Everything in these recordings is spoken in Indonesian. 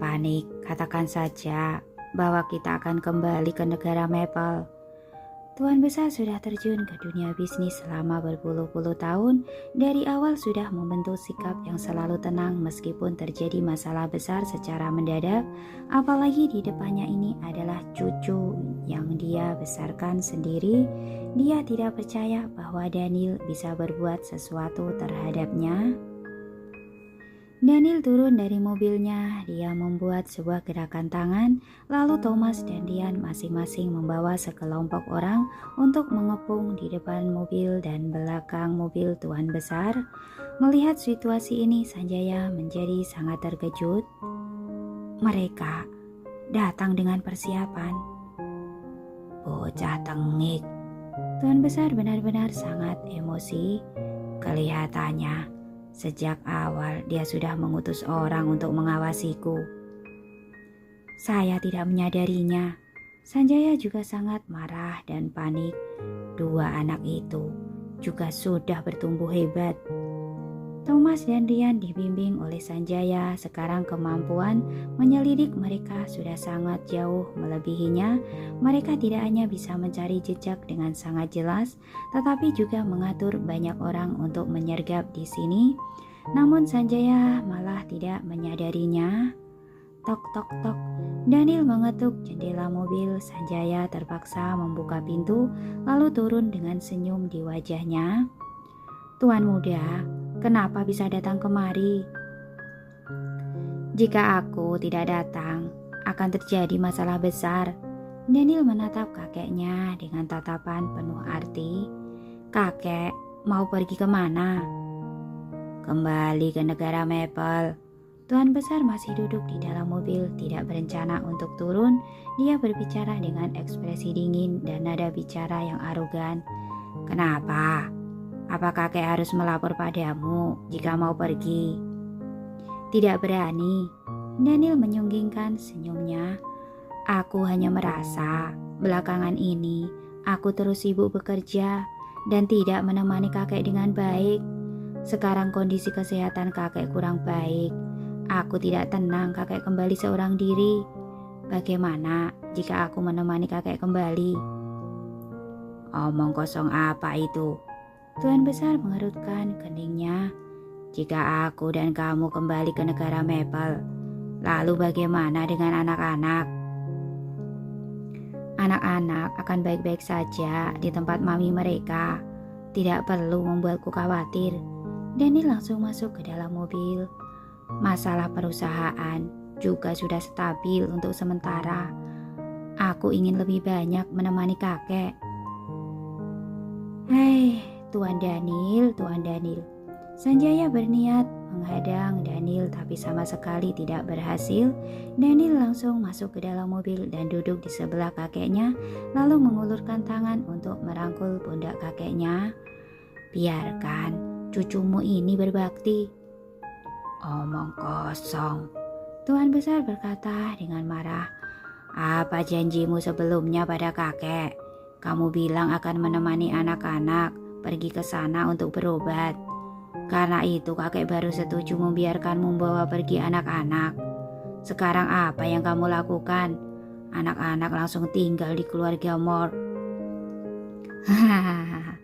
panik, katakan saja bahwa kita akan kembali ke negara Maple. Tuan besar sudah terjun ke dunia bisnis selama berpuluh-puluh tahun. Dari awal sudah membentuk sikap yang selalu tenang meskipun terjadi masalah besar secara mendadak. Apalagi di depannya ini adalah cucu yang dia besarkan sendiri. Dia tidak percaya bahwa Daniel bisa berbuat sesuatu terhadapnya. Daniel turun dari mobilnya, dia membuat sebuah gerakan tangan, lalu Thomas dan Dian masing-masing membawa sekelompok orang untuk mengepung di depan mobil dan belakang mobil Tuan Besar. Melihat situasi ini, Sanjaya menjadi sangat terkejut. Mereka datang dengan persiapan. Bocah tengik. Tuan Besar benar-benar sangat emosi. Kelihatannya sejak awal dia sudah mengutus orang untuk mengawasiku. Saya tidak menyadarinya. Sanjaya juga sangat marah dan panik. Dua anak itu juga sudah bertumbuh hebat. Thomas dan Dian dibimbing oleh Sanjaya. Sekarang kemampuan menyelidik mereka sudah sangat jauh melebihinya. Mereka tidak hanya bisa mencari jejak dengan sangat jelas, tetapi juga mengatur banyak orang untuk menyergap di sini. Namun Sanjaya malah tidak menyadarinya. Tok tok tok. Daniel mengetuk jendela mobil. Sanjaya terpaksa membuka pintu lalu turun dengan senyum di wajahnya. Tuan muda, kenapa bisa datang kemari? Jika aku tidak datang, akan terjadi masalah besar. Daniel menatap kakeknya dengan tatapan penuh arti. Kakek, mau pergi kemana? Kembali ke negara Maple. Tuan besar masih duduk di dalam mobil, tidak berencana untuk turun. Dia berbicara dengan ekspresi dingin dan nada bicara yang arogan. Kenapa? Apa kakek harus melapor padamu jika mau pergi? Tidak berani. Daniel menyunggingkan senyumnya. Aku hanya merasa belakangan ini aku terus sibuk bekerja dan tidak menemani kakek dengan baik. Sekarang kondisi kesehatan kakek kurang baik. Aku tidak tenang kakek kembali seorang diri. Bagaimana jika aku menemani kakek kembali? Omong kosong apa itu? Tuan besar mengerutkan keningnya. Jika aku dan kamu kembali ke negara Maple, lalu bagaimana dengan anak-anak? Anak-anak akan baik-baik saja di tempat mami mereka. Tidak perlu membuatku khawatir. Daniel langsung masuk ke dalam mobil. Masalah perusahaan juga sudah stabil untuk sementara. Aku ingin lebih banyak menemani kakek. Hei, Tuan Daniel. Sanjaya berniat menghadang Daniel tapi sama sekali tidak berhasil. Daniel langsung masuk ke dalam mobil dan duduk di sebelah kakeknya, lalu mengulurkan tangan untuk merangkul pundak kakeknya. Biarkan cucumu ini berbakti. Omong kosong. Tuan besar berkata dengan marah. Apa janjimu sebelumnya pada kakek? Kamu bilang akan menemani anak-anak pergi ke sana untuk berobat. Karena itu kakek baru setuju membiarkanmu membawa pergi anak-anak. Sekarang apa yang kamu lakukan? Anak-anak langsung tinggal di keluarga Moore. Hahaha.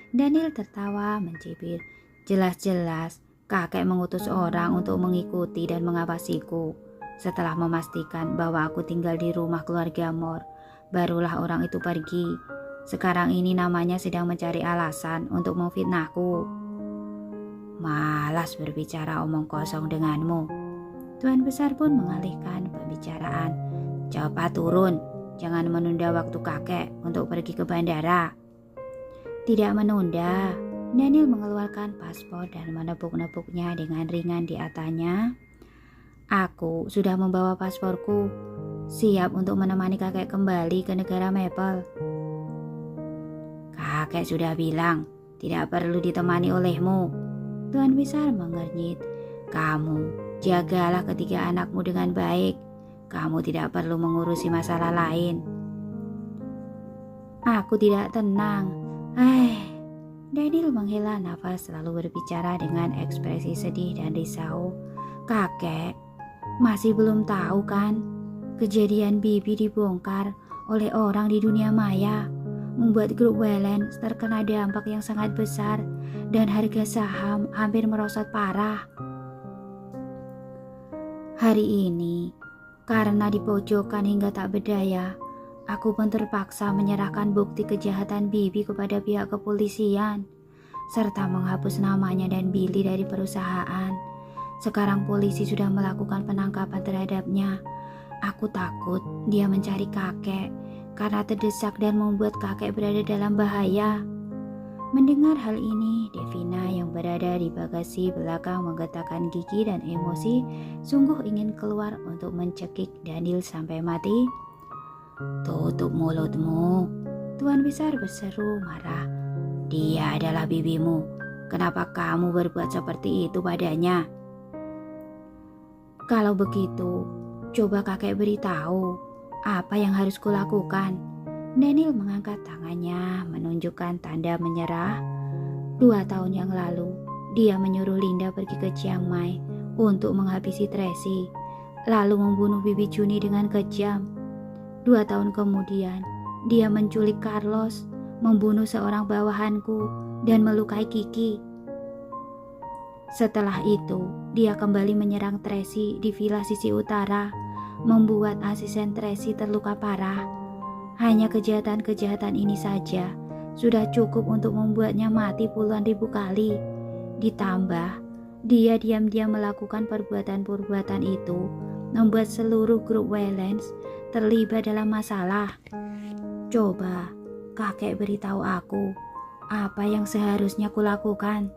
Daniel tertawa mencibir. Jelas-jelas kakek mengutus orang untuk mengikuti dan mengawasiku. Setelah memastikan bahwa aku tinggal di rumah keluarga Moore, barulah orang itu pergi. Sekarang ini namanya sedang mencari alasan untuk memfitnahku. Malas berbicara omong kosong denganmu. Tuan besar pun mengalihkan pembicaraan. Cepat turun, jangan menunda waktu kakek untuk pergi ke bandara. Tidak menunda. Daniel mengeluarkan paspor dan menepuk-nepuknya dengan ringan di atanya. Aku sudah membawa pasporku, siap untuk menemani kakek kembali ke negara Maple. Kakek sudah bilang tidak perlu ditemani olehmu. Tuan besar mengernyit. Kamu jagalah ketiga anakmu dengan baik. Kamu tidak perlu mengurusi masalah lain. Aku tidak tenang. Daniel menghela nafas lalu berbicara dengan ekspresi sedih dan risau. Kakek, Masih belum tahu kan? Kejadian Bibi dibongkar oleh orang di dunia maya, membuat grup Wellens terkena dampak yang sangat besar dan harga saham hampir merosot parah. Hari ini, karena dipojokkan hingga tak berdaya, aku pun terpaksa menyerahkan bukti kejahatan Bibi kepada pihak kepolisian, serta menghapus namanya dan Billy dari perusahaan. Sekarang polisi sudah melakukan penangkapan terhadapnya. Aku takut dia mencari kakek karena terdesak dan membuat kakek berada dalam bahaya. Mendengar hal ini, Devina yang berada di bagasi belakang menggetarkan gigi dan emosi, sungguh ingin keluar untuk mencekik Daniel sampai mati. "Tutup mulutmu," Tuan Besar berseru marah. "Dia adalah bibimu. Kenapa kamu berbuat seperti itu padanya?" "Kalau begitu, coba kakek beritahu apa yang harus kulakukan." Daniel mengangkat tangannya menunjukkan tanda menyerah. 2 tahun yang lalu, dia menyuruh Linda pergi ke Chiang Mai untuk menghabisi Tracy, lalu membunuh Bibi Juni dengan kejam. 2 tahun kemudian, dia menculik Carlos, membunuh seorang bawahanku, dan melukai Kiki. Setelah itu, dia kembali menyerang Tracy di villa sisi utara, membuat asisten Tracy terluka parah. Hanya kejahatan-kejahatan ini saja sudah cukup untuk membuatnya mati puluhan ribu kali. Ditambah, dia diam-diam melakukan perbuatan-perbuatan itu, membuat seluruh grup Wellens terlibat dalam masalah. Coba kakek beritahu aku apa yang seharusnya kulakukan.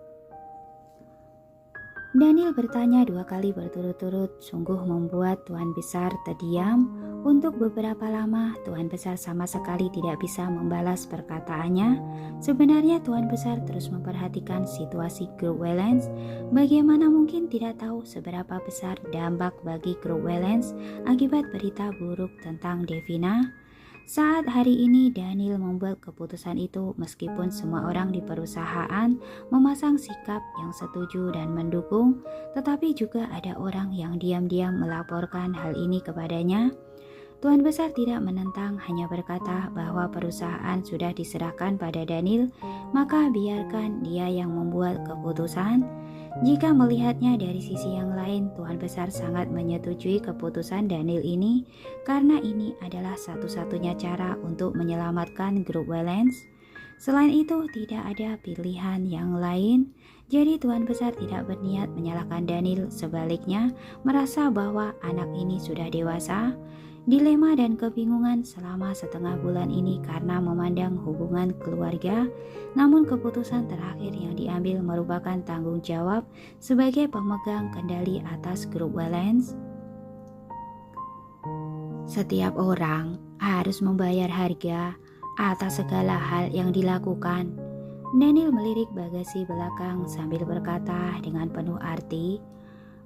Daniel bertanya 2 kali berturut-turut, sungguh membuat Tuan Besar terdiam. Untuk beberapa lama, Tuan Besar sama sekali tidak bisa membalas perkataannya. Sebenarnya Tuan Besar terus memperhatikan situasi grup Wellens. Bagaimana mungkin tidak tahu seberapa besar dampak bagi grup Wellens akibat berita buruk tentang Devina? Saat hari ini Daniel membuat keputusan itu meskipun semua orang di perusahaan memasang sikap yang setuju dan mendukung, tetapi juga ada orang yang diam-diam melaporkan hal ini kepadanya. Tuan Besar tidak menentang, hanya berkata bahwa perusahaan sudah diserahkan pada Daniel, maka biarkan dia yang membuat keputusan. Jika melihatnya dari sisi yang lain, Tuan Besar sangat menyetujui keputusan Daniel ini karena ini adalah satu-satunya cara untuk menyelamatkan grup Wellens. Selain itu, tidak ada pilihan yang lain. Jadi Tuan Besar tidak berniat menyalahkan Daniel, sebaliknya merasa bahwa anak ini sudah dewasa. Dilema dan kebingungan selama setengah bulan ini karena memandang hubungan keluarga, namun keputusan terakhir yang diambil merupakan tanggung jawab sebagai pemegang kendali atas grup Wellens. Setiap orang harus membayar harga atas segala hal yang dilakukan. Daniel melirik bagasi belakang sambil berkata dengan penuh arti,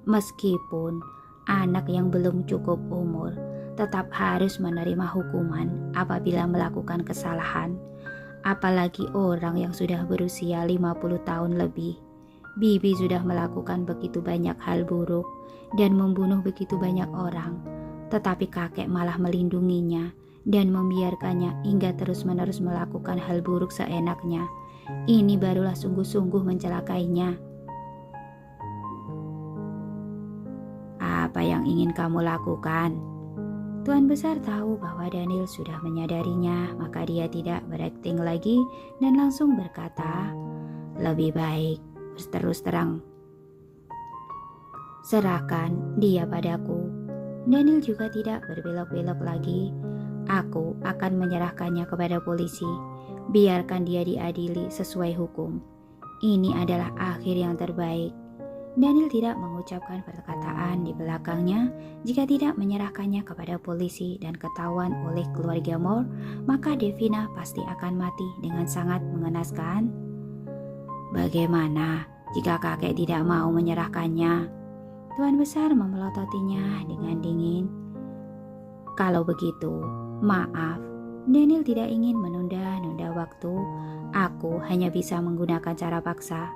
"Meskipun anak yang belum cukup umur tetap harus menerima hukuman apabila melakukan kesalahan, apalagi orang yang sudah berusia 50 tahun lebih. Bibi sudah melakukan begitu banyak hal buruk dan membunuh begitu banyak orang, tetapi kakek malah melindunginya dan membiarkannya hingga terus-menerus melakukan hal buruk seenaknya. Ini barulah sungguh-sungguh mencelakainya." "Apa yang ingin kamu lakukan?" Tuan Besar tahu bahwa Daniel sudah menyadarinya, maka dia tidak berakting lagi dan langsung berkata, "Lebih baik terus terang. Serahkan dia padaku." Daniel juga tidak berbelok-belok lagi. "Aku akan menyerahkannya kepada polisi. Biarkan dia diadili sesuai hukum. Ini adalah akhir yang terbaik." Daniel tidak mengucapkan perkataan di belakangnya. Jika tidak menyerahkannya kepada polisi dan ketahuan oleh keluarga Moore, maka Devina pasti akan mati dengan sangat mengenaskan. "Bagaimana jika kakek tidak mau menyerahkannya?" Tuan Besar memelototinya dengan dingin. "Kalau begitu, maaf. Daniel tidak ingin menunda-nunda waktu. Aku hanya bisa menggunakan cara paksa."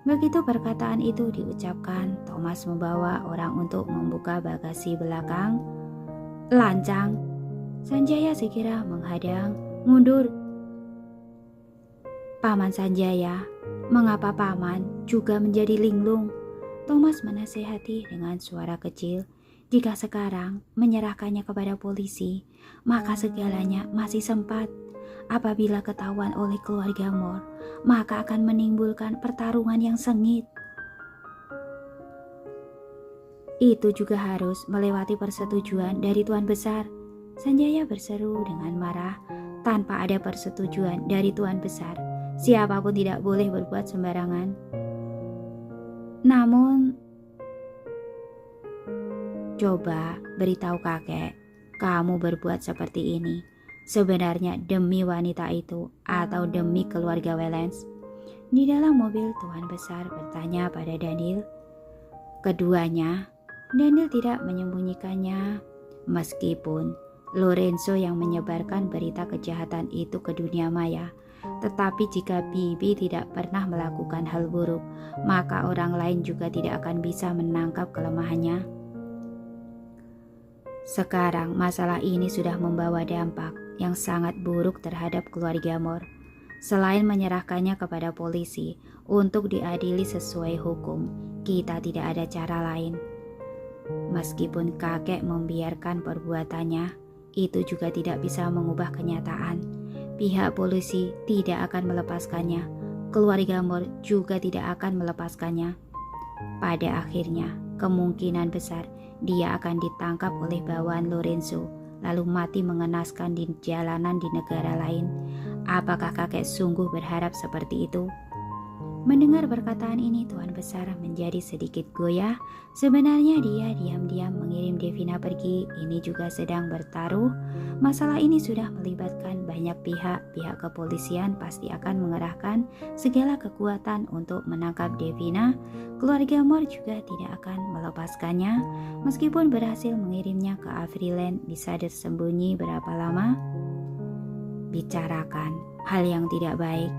Begitu perkataan itu diucapkan, Thomas membawa orang untuk membuka bagasi belakang. Lancang, Sanjaya segera menghadang. Mundur. Paman Sanjaya, mengapa paman juga menjadi linglung? Thomas menasehati dengan suara kecil. Jika sekarang menyerahkannya kepada polisi, maka segalanya masih sempat. Apabila ketahuan oleh keluarga Moore, maka akan menimbulkan pertarungan yang sengit. Itu juga harus melewati persetujuan dari Tuan Besar. Sanjaya berseru dengan marah. Tanpa ada persetujuan dari Tuan Besar, siapapun tidak boleh berbuat sembarangan. Namun, coba beritahu kakek, kamu berbuat seperti ini sebenarnya demi wanita itu atau demi keluarga Wellens? Di dalam mobil Tuan Besar bertanya pada Daniel. Keduanya. Daniel tidak menyembunyikannya, meskipun Lorenzo yang menyebarkan berita kejahatan itu ke dunia maya. Tetapi jika Bibi tidak pernah melakukan hal buruk, maka orang lain juga tidak akan bisa menangkap kelemahannya. Sekarang masalah ini sudah membawa dampak yang sangat buruk terhadap keluarga Moore. Selain menyerahkannya kepada polisi untuk diadili sesuai hukum, kita tidak ada cara lain. Meskipun kakek membiarkan perbuatannya, itu juga tidak bisa mengubah kenyataan. Pihak polisi tidak akan melepaskannya. Keluarga Moore juga tidak akan melepaskannya. Pada akhirnya, kemungkinan besar dia akan ditangkap oleh bawahan Lorenzo, lalu mati mengenaskan di jalanan di negara lain. Apakah kakek sungguh berharap seperti itu? Mendengar perkataan ini, Tuan Besar menjadi sedikit goyah. Sebenarnya dia diam-diam mengirim Devina pergi. Ini juga sedang bertaruh. Masalah ini sudah melibatkan banyak pihak. Pihak kepolisian pasti akan mengerahkan segala kekuatan untuk menangkap Devina. Keluarga Moore juga tidak akan melepaskannya. Meskipun berhasil mengirimnya ke Averyland, bisa tersembunyi berapa lama? Bicarakan hal yang tidak baik.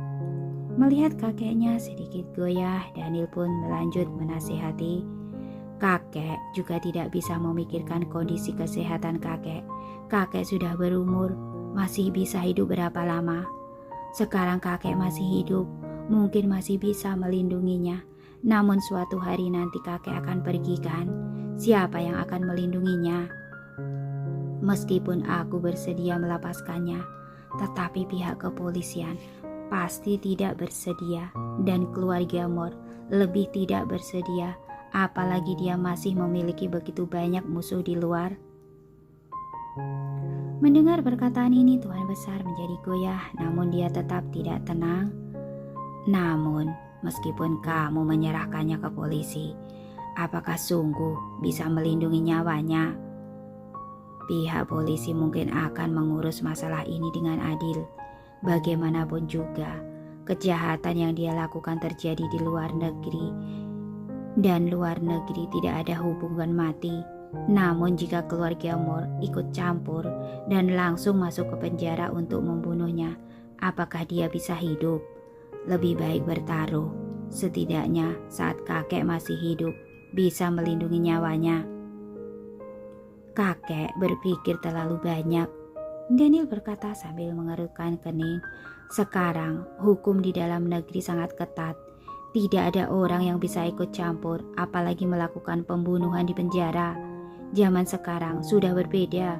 Melihat kakeknya sedikit goyah, Daniel pun melanjut menasihati. Kakek juga tidak bisa memikirkan kondisi kesehatan kakek. Kakek sudah berumur, masih bisa hidup berapa lama. Sekarang kakek masih hidup, mungkin masih bisa melindunginya. Namun suatu hari nanti kakek akan pergi kan? Siapa yang akan melindunginya? Meskipun aku bersedia melepaskannya, tetapi pihak kepolisian pasti tidak bersedia, dan keluarga Moore lebih tidak bersedia, apalagi dia masih memiliki begitu banyak musuh di luar. Mendengar perkataan ini, Tuan Besar menjadi goyah, namun dia tetap tidak tenang. Namun, meskipun kamu menyerahkannya ke polisi, apakah sungguh bisa melindungi nyawanya? Pihak polisi mungkin akan mengurus masalah ini dengan adil. Bagaimanapun juga, kejahatan yang dia lakukan terjadi di luar negeri, dan luar negeri tidak ada hubungan mati. Namun jika keluarga Moore ikut campur dan langsung masuk ke penjara untuk membunuhnya, apakah dia bisa hidup? Lebih baik bertaruh, setidaknya saat kakek masih hidup, bisa melindungi nyawanya. Kakek berpikir terlalu banyak, Daniel berkata sambil mengerutkan kening. Sekarang hukum di dalam negeri sangat ketat. Tidak ada orang yang bisa ikut campur, apalagi melakukan pembunuhan di penjara. Zaman sekarang sudah berbeda.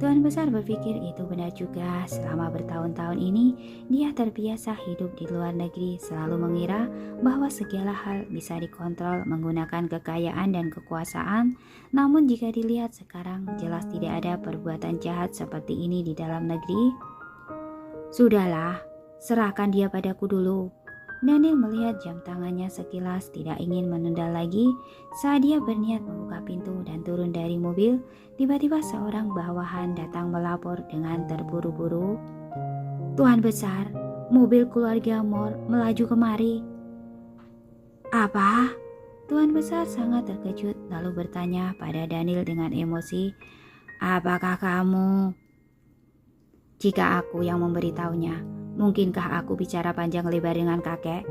Tuan Besar berpikir itu benar juga. Selama bertahun-tahun ini, dia terbiasa hidup di luar negeri, selalu mengira bahwa segala hal bisa dikontrol menggunakan kekayaan dan kekuasaan. Namun jika dilihat sekarang, jelas tidak ada perbuatan jahat seperti ini di dalam negeri. Sudahlah, serahkan dia padaku dulu. Daniel melihat jam tangannya sekilas, tidak ingin menunda lagi. Saat dia berniat membuka pintu dan turun dari mobil, tiba-tiba seorang bawahan datang melapor dengan terburu-buru. Tuan Besar, mobil keluarga Moore melaju kemari. Apa? Tuan Besar sangat terkejut lalu bertanya pada Daniel dengan emosi. Apakah kamu? Jika aku yang memberitahunya, mungkinkah aku bicara panjang lebar dengan kakek?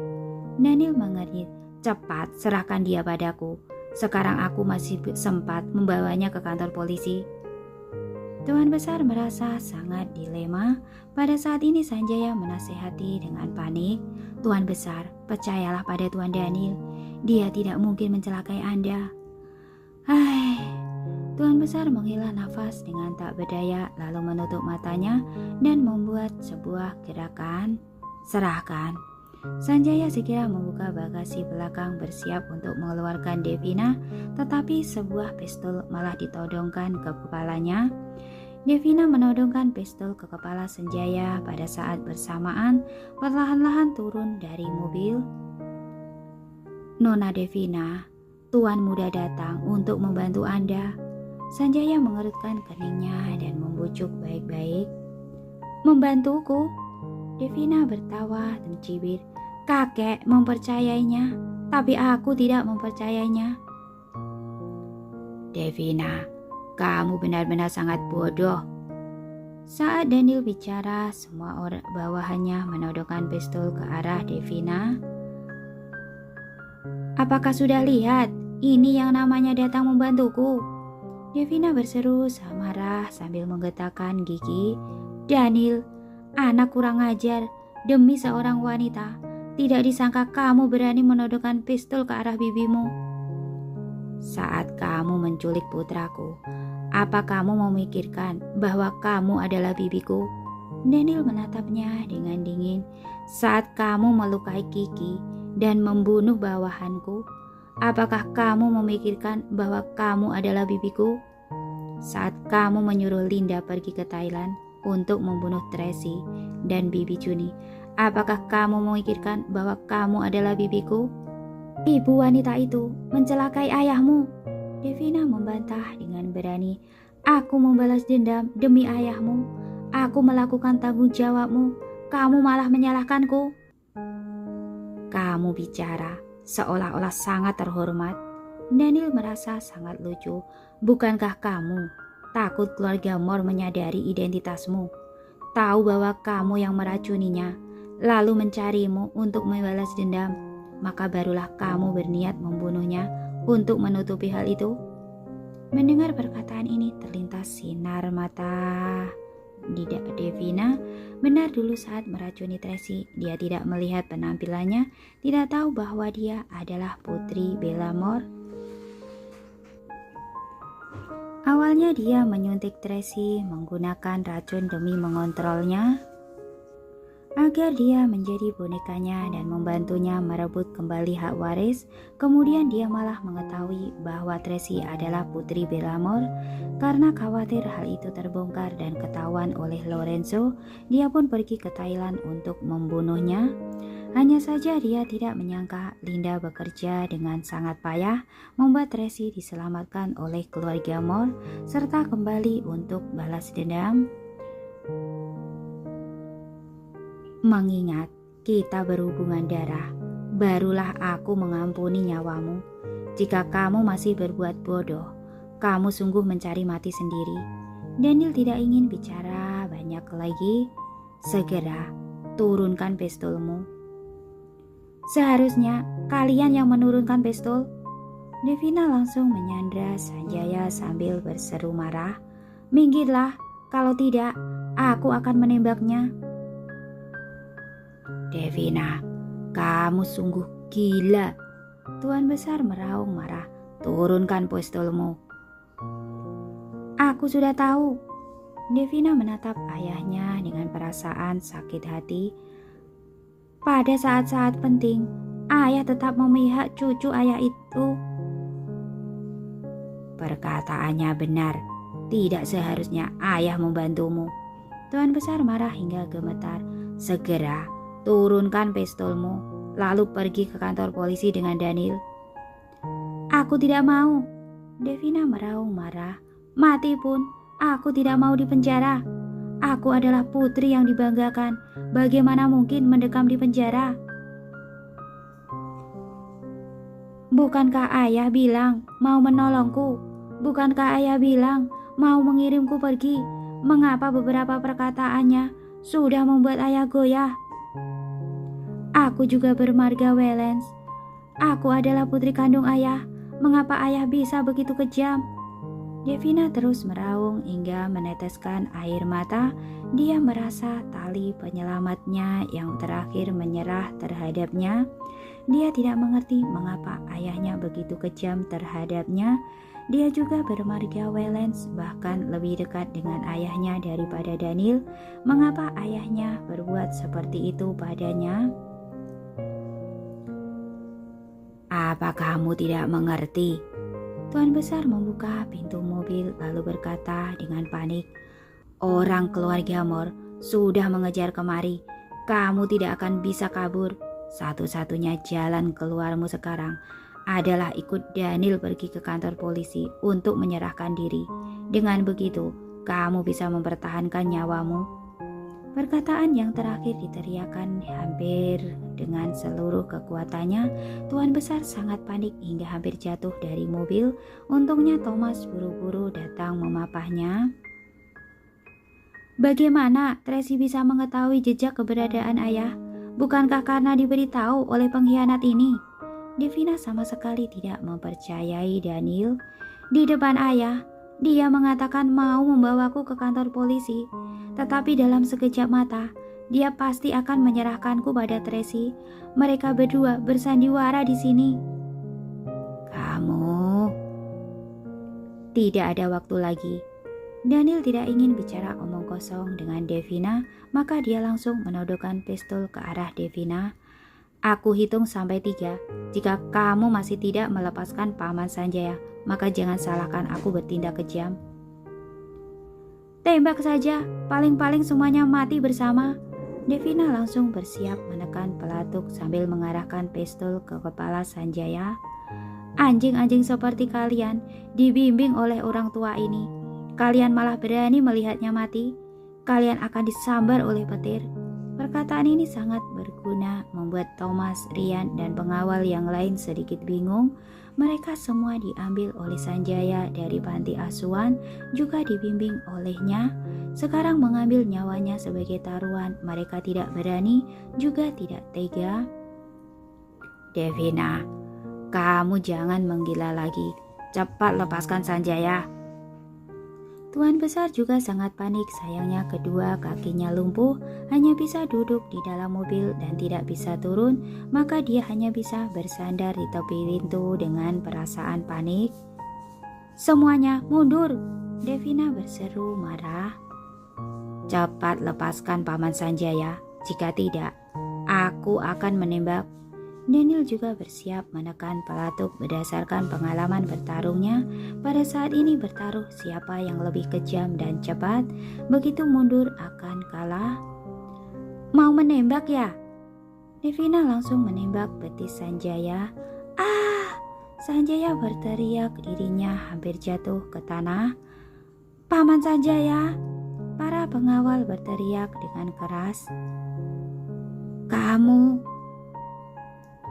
Daniel mengerit. Cepat serahkan dia padaku. Sekarang aku masih sempat membawanya ke kantor polisi. Tuan besar merasa sangat dilema. Pada saat ini Sanjaya menasihati dengan panik. Tuan besar, percayalah pada Tuan Daniel. Dia tidak mungkin mencelakai Anda. Hai. Tuan besar menghela nafas dengan tak berdaya lalu menutup matanya dan membuat sebuah gerakan. Serahkan. Sanjaya segera membuka bagasi belakang bersiap untuk mengeluarkan Devina, tetapi sebuah pistol malah ditodongkan ke kepalanya. Devina menodongkan pistol ke kepala Sanjaya pada saat bersamaan perlahan-lahan turun dari mobil. Nona Devina, Tuan muda datang untuk membantu Anda. Sanjaya mengerutkan keningnya dan membujuk baik-baik. Membantuku? Devina bertawa dan mencibir. Kakek mempercayainya, tapi aku tidak mempercayainya. Devina, kamu benar-benar sangat bodoh. Saat Daniel bicara, semua orang bawahannya menodongkan pistol ke arah Devina. Apakah sudah lihat? Ini yang namanya datang membantuku. Devina berseru marah sambil menggetakkan gigi. Daniel, anak kurang ajar, demi seorang wanita. Tidak disangka kamu berani menodongkan pistol ke arah bibimu. Saat kamu menculik putraku, apa kamu memikirkan bahwa kamu adalah bibiku? Daniel menatapnya dengan dingin. Saat kamu melukai Kiki dan membunuh bawahanku, apakah kamu memikirkan bahwa kamu adalah bibiku? Saat kamu menyuruh Linda pergi ke Thailand untuk membunuh Tracy dan bibi Juni, apakah kamu memikirkan bahwa kamu adalah bibiku? Ibu wanita itu mencelakai ayahmu. Devina membantah dengan berani. Aku membalas dendam demi ayahmu. Aku melakukan tanggung jawabmu. Kamu malah menyalahkanku. Kamu bicara seolah-olah sangat terhormat. Daniel merasa sangat lucu. Bukankah kamu takut keluarga Moore menyadari identitasmu? Tahu bahwa kamu yang meracuninya, lalu mencarimu untuk membalas dendam, maka barulah kamu berniat membunuhnya untuk menutupi hal itu. Mendengar perkataan ini terlintas sinar mata Devina. Benar dulu saat meracuni Tracy, dia tidak melihat penampilannya, tidak tahu bahwa dia adalah putri Bella Moore. Awalnya dia menyuntik Tracy menggunakan racun demi mengontrolnya agar dia menjadi bonekanya dan membantunya merebut kembali hak waris. Kemudian dia malah mengetahui bahwa Tracy adalah putri Bella Moore. Karena khawatir hal itu terbongkar dan ketahuan oleh Lorenzo, dia pun pergi ke Thailand untuk membunuhnya. Hanya saja dia tidak menyangka Linda bekerja dengan sangat payah membuat Tracy diselamatkan oleh keluarga Moore serta kembali untuk balas dendam. Mengingat kita berhubungan darah, barulah aku mengampuni nyawamu. Jika kamu masih berbuat bodoh, kamu sungguh mencari mati sendiri. Daniel tidak ingin bicara banyak lagi. Segera turunkan pistolmu. Seharusnya kalian yang menurunkan pistol. Devina langsung menyandra Sanjaya sambil berseru marah. Minggirlah, kalau tidak aku akan menembaknya. Devina, kamu sungguh gila. Tuan besar meraung marah. Turunkan pistolmu. Aku sudah tahu. Devina menatap ayahnya dengan perasaan sakit hati. Pada saat-saat penting, ayah tetap memihak cucu ayah itu. Perkataannya benar. Tidak seharusnya ayah membantumu. Tuan besar marah hingga gemetar. Segera turunkan pistolmu, lalu pergi ke kantor polisi dengan Daniel. Aku tidak mau. Devina meraung marah. Mati pun, aku tidak mau dipenjara. Aku adalah putri yang dibanggakan. Bagaimana mungkin mendekam di penjara? Bukankah ayah bilang mau menolongku? Bukankah ayah bilang mau mengirimku pergi? Mengapa beberapa perkataannya sudah membuat ayah goyah? Aku juga bermarga Welens. Aku adalah putri kandung ayah. Mengapa ayah bisa begitu kejam? Devina terus meraung hingga meneteskan air mata. Dia merasa tali penyelamatnya yang terakhir menyerah terhadapnya. Dia tidak mengerti mengapa ayahnya begitu kejam terhadapnya. Dia juga bermarga Welens, bahkan lebih dekat dengan ayahnya daripada Daniel. Mengapa ayahnya berbuat seperti itu padanya? Apa kamu tidak mengerti? Tuan besar membuka pintu mobil lalu berkata dengan panik, orang keluarga Mor sudah mengejar kemari. Kamu tidak akan bisa kabur. Satu-satunya jalan keluarmu sekarang adalah ikut Daniel pergi ke kantor polisi untuk menyerahkan diri. Dengan begitu, kamu bisa mempertahankan nyawamu. Perkataan yang terakhir diteriakkan hampir dengan seluruh kekuatannya. Tuan besar sangat panik hingga hampir jatuh dari mobil. Untungnya Thomas buru-buru datang memapahnya. Bagaimana Tracy bisa mengetahui jejak keberadaan ayah? Bukankah karena diberitahu oleh pengkhianat ini? Devina sama sekali tidak mempercayai Daniel. Di depan ayah, dia mengatakan mau membawaku ke kantor polisi. Tetapi dalam sekejap mata, dia pasti akan menyerahkanku pada Tracy. Mereka berdua bersandiwara di sini. Kamu... Tidak ada waktu lagi. Daniel tidak ingin bicara omong kosong dengan Devina, maka dia langsung menodongkan pistol ke arah Devina. Aku hitung sampai 3. Jika kamu masih tidak melepaskan Paman Sanjaya, maka jangan salahkan aku bertindak kejam. Tembak saja, paling-paling semuanya mati bersama. Devina langsung bersiap menekan pelatuk sambil mengarahkan pistol ke kepala Sanjaya. Anjing-anjing seperti kalian dibimbing oleh orang tua ini. Kalian malah berani melihatnya mati. Kalian akan disambar oleh petir. Perkataan ini sangat berguna membuat Thomas, Rian, dan pengawal yang lain sedikit bingung. Mereka semua diambil oleh Sanjaya dari panti asuhan, juga dibimbing olehnya. Sekarang mengambil nyawanya sebagai taruhan, mereka tidak berani, juga tidak tega. Devina, kamu jangan menggila lagi. Cepat lepaskan Sanjaya. Tuan besar juga sangat panik, sayangnya kedua kakinya lumpuh, hanya bisa duduk di dalam mobil dan tidak bisa turun, maka dia hanya bisa bersandar di tepi pintu dengan perasaan panik. Semuanya mundur, Devina berseru marah. Cepat lepaskan Paman Sanjaya, jika tidak, aku akan menembak. Daniel juga bersiap menekan pelatuk berdasarkan pengalaman bertarungnya. Pada saat ini bertaruh siapa yang lebih kejam dan cepat. Begitu mundur akan kalah. Mau menembak ya? Devina langsung menembak betis Sanjaya. Sanjaya berteriak, dirinya hampir jatuh ke tanah. Paman Sanjaya! Para pengawal berteriak dengan keras. Kamu...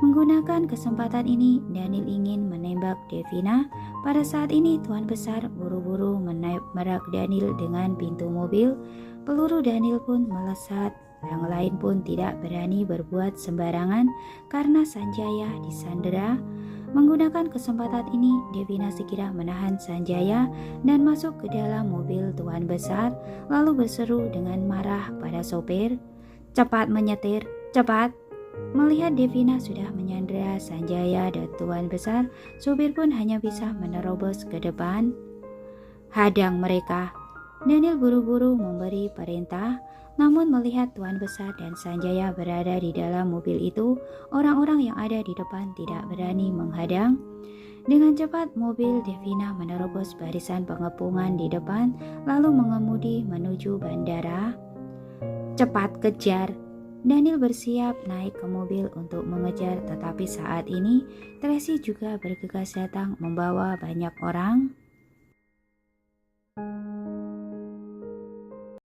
Menggunakan kesempatan ini, Daniel ingin menembak Devina. Pada saat ini, Tuan Besar buru-buru merak Daniel dengan pintu mobil. Peluru Daniel pun melesat. Yang lain pun tidak berani berbuat sembarangan karena Sanjaya disandera. Menggunakan kesempatan ini, Devina segera menahan Sanjaya dan masuk ke dalam mobil Tuan Besar, lalu berseru dengan marah pada sopir. Cepat menyetir, cepat! Melihat Devina sudah menyandera Sanjaya dan Tuan Besar, supir pun hanya bisa menerobos ke depan. Hadang mereka. Daniel buru-buru memberi perintah, namun melihat Tuan Besar dan Sanjaya berada di dalam mobil itu, orang-orang yang ada di depan tidak berani menghadang. Dengan cepat mobil Devina menerobos barisan pengepungan di depan, lalu mengemudi menuju bandara. Cepat kejar! Daniel bersiap naik ke mobil untuk mengejar, tetapi saat ini Tracy juga bergegas datang membawa banyak orang.